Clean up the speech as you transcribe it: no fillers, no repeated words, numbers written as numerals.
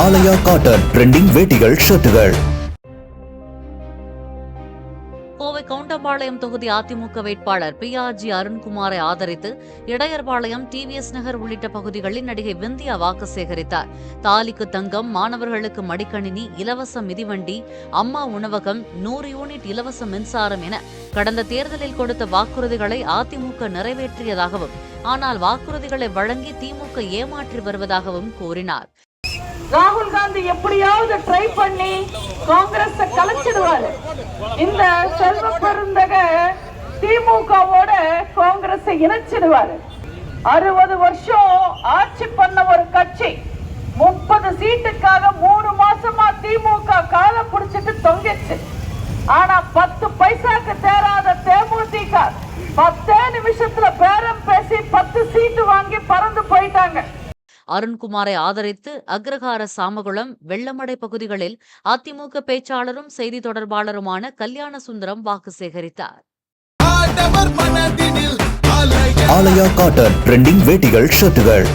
ஆலயா cotton trending வேட்டிகள் ஷர்ட்டுகள். Kovai Goundampalayam தொகுதி அதிமுக வேட்பாளர் PRG அருண்குமாரை ஆதரித்து இடையர்பாளையம், TVS நகர் உள்ளிட்ட பகுதிகளில் நடிகை விந்தியா வாக்கு சேகரித்தார். தாலிக்கு தங்கம், மாணவர்களுக்கு மடிக்கணினி, இலவச மிதிவண்டி, அம்மா உணவகம், 100 யூனிட் இலவச மின்சாரம் என கடந்த தேர்தலில் கொடுத்த வாக்குறுதிகளை அதிமுக நிறைவேற்றியதாகவும், ஆனால் வாக்குறுதிகளை வழங்கி திமுக ஏமாற்றி வருவதாகவும் கூறினார். ராகுல் காந்தி எப்படியாவது ட்ரை பண்ணி காங்கிரஸ் கலைச்சிடுவாரு. இந்த செல்வ பெருந்தக திமுகவோட காங்கிரஸ் இணைச்சிடுவாரு. 60 வருஷம் ஆட்சி பண்ண ஒரு கட்சி 30 சீட்டுக்காக 3 மாசமா திமுக காலை பிடிச்சிட்டு தொங்கிச்சு. ஆனா 10 பைசாக்கு தேராத தேமுதிக 10 நிமிஷத்துல பேரம் பேசி 10 சீட்டு வாங்கி பறந்து போயிட்டாங்க. அருண்குமாரை ஆதரித்து அக்ரஹார, சாமகுளம், வெள்ளமடை பகுதிகளில் அதிமுக பேச்சாளரும் செய்தி தொடர்பாளருமான கல்யாண சுந்தரம் வாக்கு சேகரித்தார். ஆலயா காட்டன் ட்ரெண்டிங் வேட்டிகள் ஷர்ட்டுகள்.